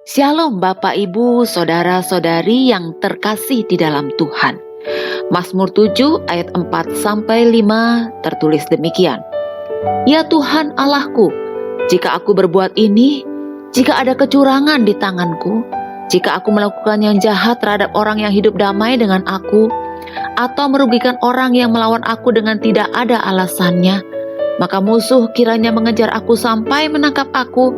Shalom Bapak Ibu, Saudara-saudari yang terkasih di dalam Tuhan. Mazmur 7 ayat 4-5 tertulis demikian. Ya Tuhan Allahku, jika aku berbuat ini, jika ada kecurangan di tanganku, jika aku melakukan yang jahat terhadap orang yang hidup damai dengan aku, atau merugikan orang yang melawan aku dengan tidak ada alasannya, maka musuh kiranya mengejar aku sampai menangkap aku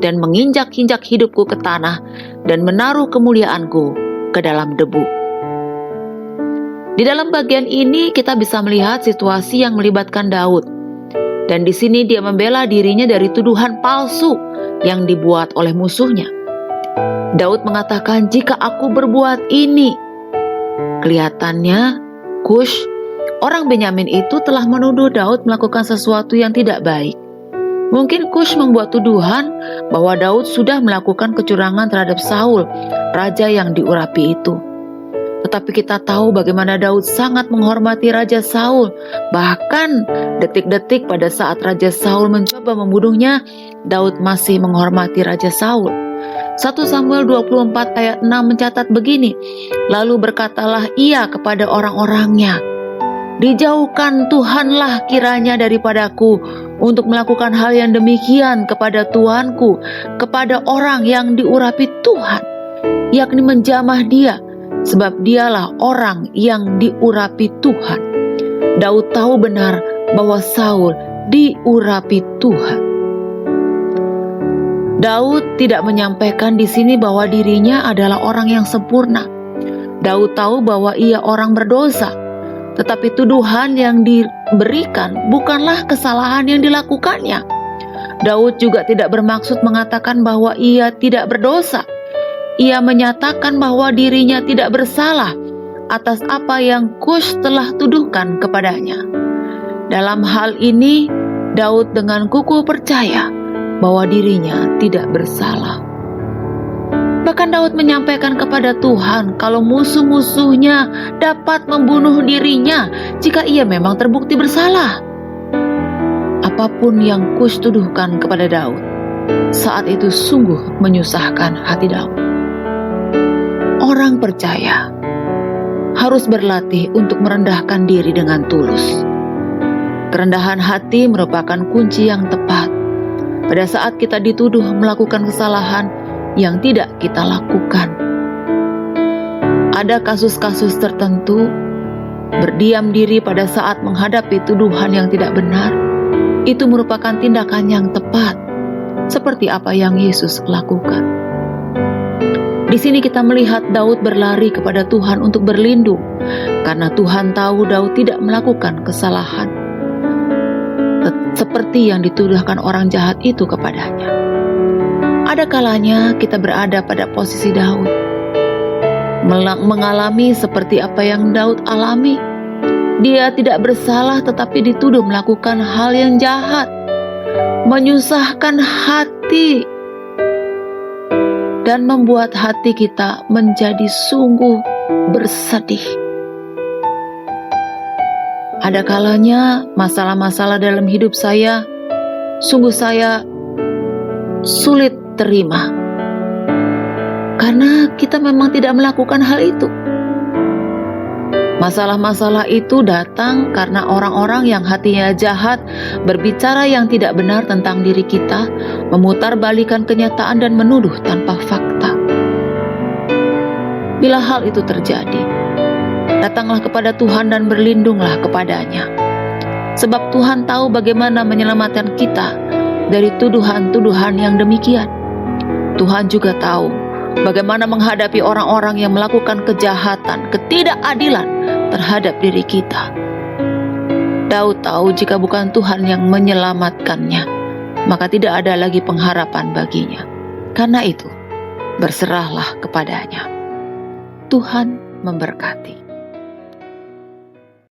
dan menginjak-injak hidupku ke tanah dan menaruh kemuliaanku ke dalam debu. Di dalam bagian ini kita bisa melihat situasi yang melibatkan Daud. Dan di sini dia membela dirinya dari tuduhan palsu yang dibuat oleh musuhnya. Daud mengatakan, jika aku berbuat ini. Kelihatannya Kush, orang Benyamin itu telah menuduh Daud melakukan sesuatu yang tidak baik. Mungkin Kush membuat tuduhan bahwa Daud sudah melakukan kecurangan terhadap Saul, raja yang diurapi itu. Tetapi kita tahu bagaimana Daud sangat menghormati Raja Saul. Bahkan detik-detik pada saat Raja Saul mencoba membunuhnya, Daud masih menghormati Raja Saul. 1 Samuel 24 ayat 6 mencatat begini, lalu berkatalah ia kepada orang-orangnya, dijauhkan Tuhanlah kiranya daripadaku untuk melakukan hal yang demikian kepada Tuanku, kepada orang yang diurapi Tuhan, yakni menjamah dia, sebab dialah orang yang diurapi Tuhan. Daud tahu benar bahwa Saul diurapi Tuhan. Daud tidak menyampaikan di sini bahwa dirinya adalah orang yang sempurna. Daud tahu bahwa ia orang berdosa. Tetapi tuduhan yang diberikan bukanlah kesalahan yang dilakukannya. Daud juga tidak bermaksud mengatakan bahwa ia tidak berdosa. Ia menyatakan bahwa dirinya tidak bersalah atas apa yang Kush telah tuduhkan kepadanya. Dalam hal ini, Daud dengan kukuh percaya bahwa dirinya tidak bersalah. Bahkan Daud menyampaikan kepada Tuhan kalau musuh-musuhnya dapat membunuh dirinya jika ia memang terbukti bersalah. Apapun yang Kush tuduhkan kepada Daud, saat itu sungguh menyusahkan hati Daud. Orang percaya harus berlatih untuk merendahkan diri dengan tulus. Kerendahan hati merupakan kunci yang tepat pada saat kita dituduh melakukan kesalahan yang tidak kita lakukan. Ada kasus-kasus tertentu, berdiam diri pada saat menghadapi tuduhan yang tidak benar, itu merupakan tindakan yang tepat, seperti apa yang Yesus lakukan. Di sini kita melihat Daud berlari kepada Tuhan untuk berlindung, karena Tuhan tahu Daud tidak melakukan kesalahan, seperti yang dituduhkan orang jahat itu kepadanya. Ada kalanya kita berada pada posisi Daud, mengalami seperti apa yang Daud alami. Dia tidak bersalah tetapi dituduh melakukan hal yang jahat, menyusahkan hati, dan membuat hati kita menjadi sungguh bersedih. Ada kalanya masalah-masalah dalam hidup saya, sungguh saya sulit terima, karena kita memang tidak melakukan hal itu. Masalah-masalah itu datang karena orang-orang yang hatinya jahat berbicara yang tidak benar tentang diri kita, memutarbalikkan kenyataan dan menuduh tanpa fakta. Bila hal itu terjadi, datanglah kepada Tuhan dan berlindunglah kepadanya, sebab Tuhan tahu bagaimana menyelamatkan kita dari tuduhan-tuduhan yang demikian. Tuhan juga tahu bagaimana menghadapi orang-orang yang melakukan kejahatan, ketidakadilan terhadap diri kita. Daud tahu jika bukan Tuhan yang menyelamatkannya, maka tidak ada lagi pengharapan baginya. Karena itu, berserahlah kepadanya. Tuhan memberkati.